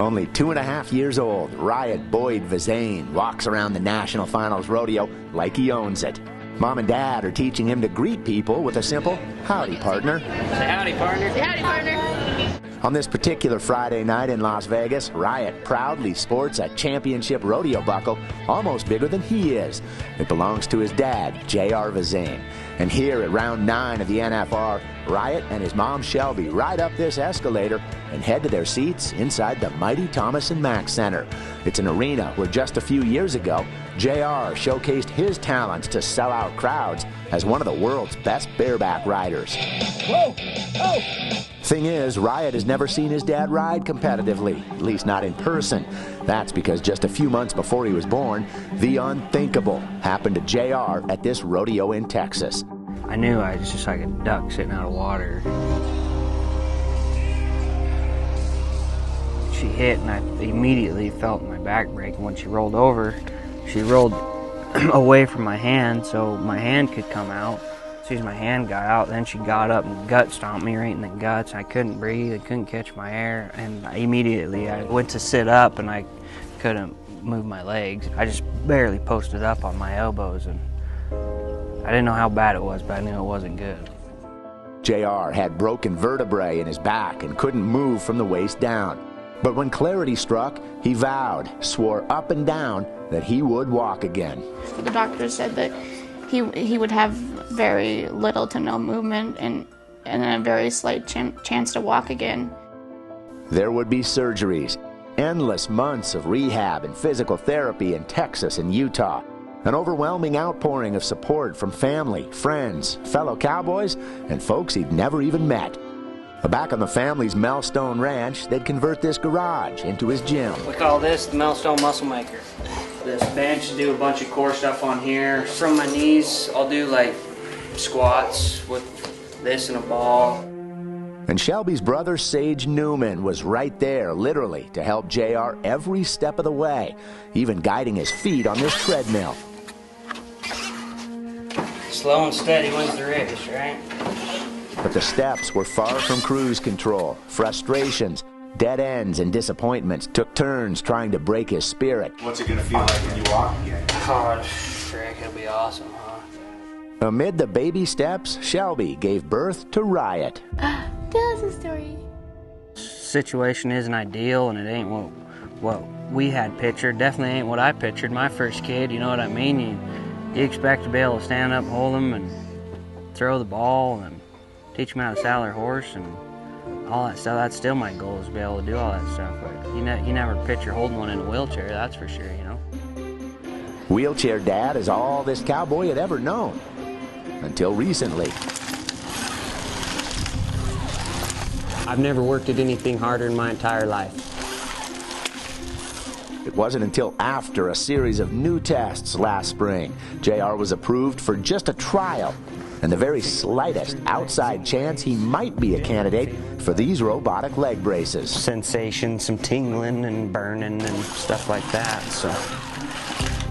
Only 2.5 years old, Riot Boyd Vezain walks around the National Finals Rodeo like he owns it. Mom and Dad are teaching him to greet people with a simple, howdy, partner. Say howdy, partner. Say howdy, partner. On this particular Friday night in Las Vegas, Riot proudly sports a championship rodeo buckle almost bigger than he is. It belongs to his dad, J.R. Vezain. And here at round 9 of the NFR, Riot and his mom Shelby ride up this escalator and head to their seats inside the mighty Thomas & Mack Center. It's an arena where just a few years ago, J.R. showcased his talents to sell out crowds as one of the world's best bareback riders. Whoa! Oh! Thing is, Riot has never seen his dad ride competitively, at least not in person. That's because just a few months before he was born, the unthinkable happened to JR at this rodeo in Texas. I knew I was just like a duck sitting out of water. She hit and I immediately felt my back break. And when she rolled over, she rolled away from my hand so my hand could come out. As soon as my hand got out, then she got up and gut stomped me right in the guts. I couldn't breathe, I couldn't catch my air, and immediately I went to sit up and I couldn't move my legs. I just barely posted up on my elbows, and I didn't know how bad it was, but I knew it wasn't good. JR had broken vertebrae in his back and couldn't move from the waist down. But when clarity struck, he vowed, swore up and down that he would walk again. The doctor said that he would have very little to no movement and a very slight chance to walk again. There would be surgeries, endless months of rehab and physical therapy in Texas and Utah, an overwhelming outpouring of support from family, friends, fellow cowboys, and folks he'd never even met. Back on the family's Melstone Ranch, they'd convert this garage into his gym. We call this the Melstone Muscle Maker. This bench, do a bunch of core stuff on here. From my knees, I'll do like squats with this and a ball. And Shelby's brother, Sage Newman, was right there, literally, to help JR every step of the way, even guiding his feet on this treadmill. Slow and steady wins the race, right? But the steps were far from cruise control. Frustrations, dead ends, and disappointments took turns trying to break his spirit. What's it gonna feel like when you walk again? Oh, frick, it'll be awesome, huh? Amid the baby steps, Shelby gave birth to Riot. Tell us a story. Situation isn't ideal, and it ain't what we had pictured. Definitely ain't what I pictured. My first kid, you know what I mean? You expect to be able to stand up, hold him, and throw the ball, and teach him how to saddle their horse, and all that stuff. That's still my goal, is to be able to do all that stuff. But you never picture holding one in a wheelchair, that's for sure, you know. Wheelchair dad is all this cowboy had ever known. Until recently. I've never worked at anything harder in my entire life. It wasn't until after a series of new tests last spring, JR was approved for just a trial and the very slightest outside chance he might be a candidate for these robotic leg braces. Sensation, some tingling and burning and stuff like that, so.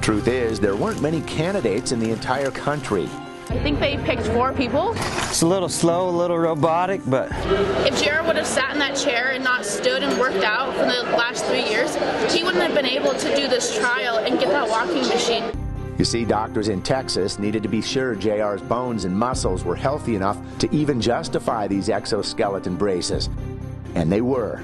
Truth is, there weren't many candidates in the entire country. I think they picked 4 people. It's a little slow, a little robotic, but If Jared would have sat in that chair and not stood and worked out for the last 3 years, he wouldn't have been able to do this trial and get that walking machine. You see, doctors in Texas needed to be sure JR's bones and muscles were healthy enough to even justify these exoskeleton braces. And they were.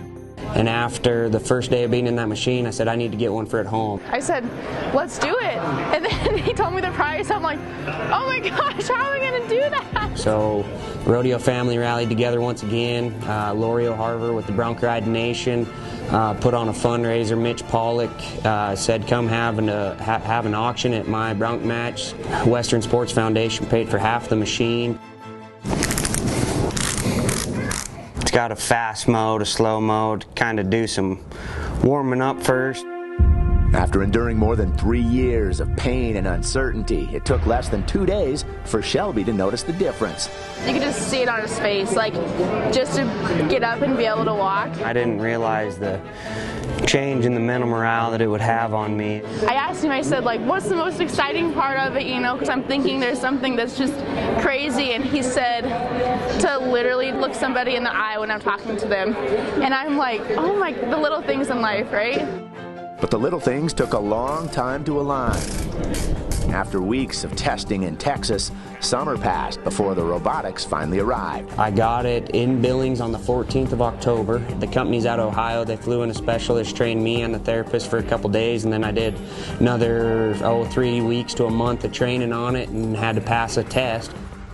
And after the first day of being in that machine, I said, I need to get one for at home. I said, let's do it. And then he told me the price. I'm like, oh my gosh, how am I going to do that? So Rodeo family rallied together once again. Lori O'Harver with the Bronc Riding Nation put on a fundraiser. Mitch Pollock said, come have an auction at my bronc match. Western Sports Foundation paid for half the machine. It's got a fast mode, a slow mode, kind of do some warming up first. After enduring more than 3 years of pain and uncertainty, it took less than 2 days for Shelby to notice the difference. You could just see it on his face, like just to get up and be able to walk. I didn't realize the change in the mental morale that it would have on me. I asked him, I said, like, what's the most exciting part of it, you know, because I'm thinking there's something that's just crazy, and he said to literally look somebody in the eye when I'm talking to them. And I'm like, oh my, the little things in life, right? But the little things took a long time to align. After weeks of testing in Texas, summer passed before the robotics finally arrived. I got it in Billings on the 14th of October. The company's out of Ohio. They flew in a specialist, trained me and the therapist for a couple days, and then I did another 3 weeks to a month of training on it and had to pass a test.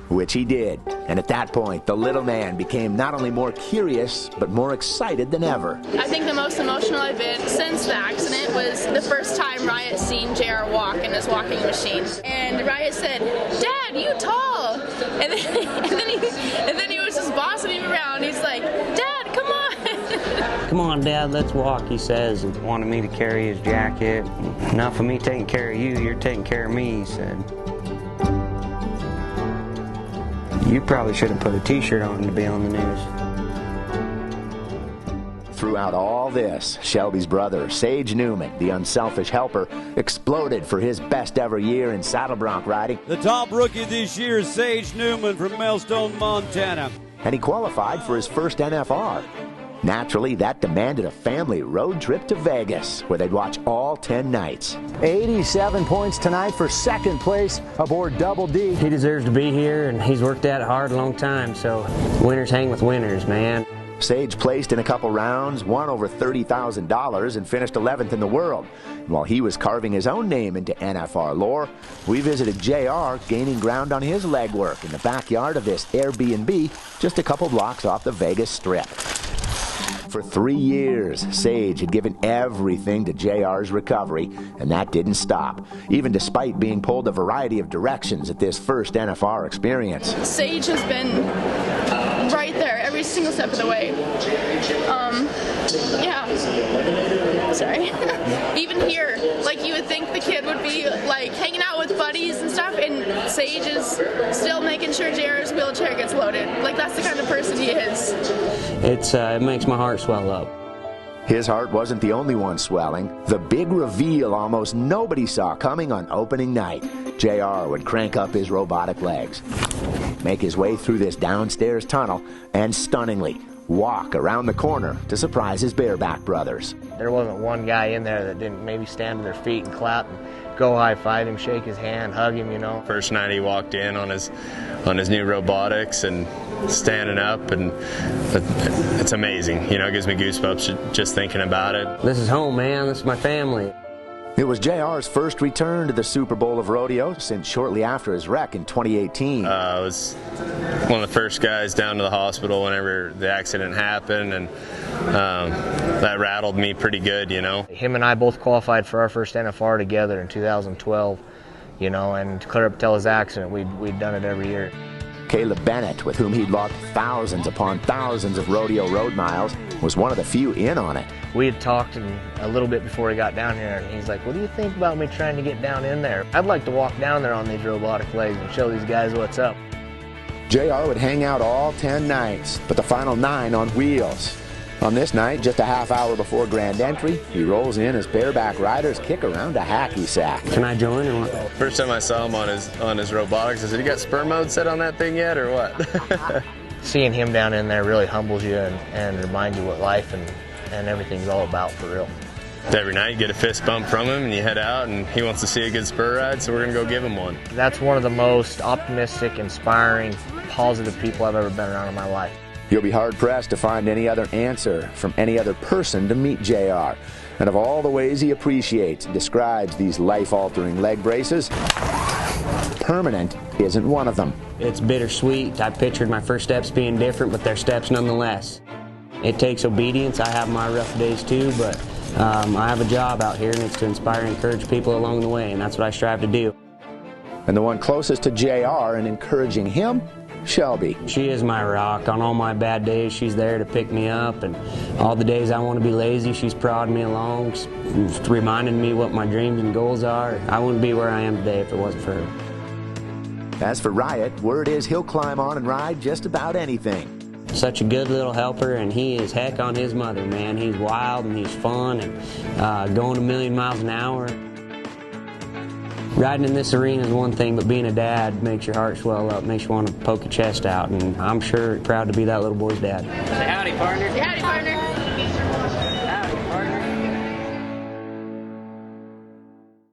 Which he did. And at that point, the little man became not only more curious, but more excited than ever. I think the most emotional I've been since the accident was the first time Riot seen JR walk in his walking machine. And Riot said, "Dad, you tall." And then he was just bossing him around. He's like, "Dad, come on." Come on, Dad, let's walk, he says. He wanted me to carry his jacket. Enough of me taking care of you, you're taking care of me, he said. You probably should have put a t-shirt on to be on the news. Throughout all this, Shelby's brother, Sage Newman, the unselfish helper, exploded for his best ever year in saddle bronc riding. The top rookie this year is Sage Newman from Millstone, Montana. And he qualified for his first NFR. Naturally, that demanded a family road trip to Vegas, where they'd watch all 10 nights. 87 points tonight for second place aboard Double D. He deserves to be here, and he's worked at it hard a long time, so winners hang with winners, man. Sage placed in a couple rounds, won over $30,000, and finished 11th in the world. And while he was carving his own name into NFR lore, we visited JR gaining ground on his legwork in the backyard of this Airbnb just a couple blocks off the Vegas Strip. For 3 years, Sage had given everything to JR's recovery, and that didn't stop, even despite being pulled a variety of directions at this first NFR experience. Sage has been right there every single step of the way. Yeah. Sorry. Even here, like, you would think the kid would be like hanging out with buddies and stuff, and Sage is still making sure JR's wheelchair gets loaded. Like, that's the kind of person he is. It makes my heart swell up. His heart wasn't the only one swelling. The big reveal almost nobody saw coming on opening night. JR would crank up his robotic legs, make his way through this downstairs tunnel, and stunningly walk around the corner to surprise his bareback brothers. There wasn't one guy in there that didn't maybe stand to their feet and clap and go high-five him, shake his hand, hug him, you know. First night he walked in on his new robotics and standing up, and it's amazing. You know, it gives me goosebumps just thinking about it. This is home, man. This is my family. It was JR's first return to the Super Bowl of Rodeo since shortly after his wreck in 2018. I was one of the first guys down to the hospital whenever the accident happened, and that rattled me pretty good, you know. Him and I both qualified for our first NFR together in 2012, you know, and to clear up till his accident, we'd done it every year. Caleb Bennett, with whom he'd logged thousands upon thousands of rodeo road miles, was one of the few in on it. We had talked a little bit before he got down here, and he's like, "What do you think about me trying to get down in there? I'd like to walk down there on these robotic legs and show these guys what's up." JR would hang out all 10 nights, but the final 9 on wheels. On this night, just a half hour before grand entry, he rolls in as bareback riders kick around a hacky sack. Can I join or what? First time I saw him on his robotics, I said, "You got spur mode set on that thing yet, or what?" Seeing him down in there really humbles you and reminds you what life and everything's all about for real. Every night you get a fist bump from him and you head out, and he wants to see a good spur ride, so we're going to go give him one. That's one of the most optimistic, inspiring, positive people I've ever been around in my life. You'll be hard-pressed to find any other answer from any other person to meet JR. And of all the ways he appreciates and describes these life-altering leg braces, permanent isn't one of them. It's bittersweet. I pictured my first steps being different, but they're steps nonetheless. It takes obedience. I have my rough days too, but I have a job out here, and it's to inspire and encourage people along the way, and that's what I strive to do. And the one closest to JR in encouraging him Shelby. She is my rock. On all my bad days, she's there to pick me up, and all the days I want to be lazy, she's prodding me along, just reminding me what my dreams and goals are. I wouldn't be where I am today if it wasn't for her. As for Riot, word is he'll climb on and ride just about anything. Such a good little helper, and he is heck on his mother, man. He's wild and he's fun and going a million miles an hour. Riding in this arena is one thing, but being a dad makes your heart swell up, makes you want to poke your chest out, and I'm sure proud to be that little boy's dad. Say howdy, partner. Howdy, partner.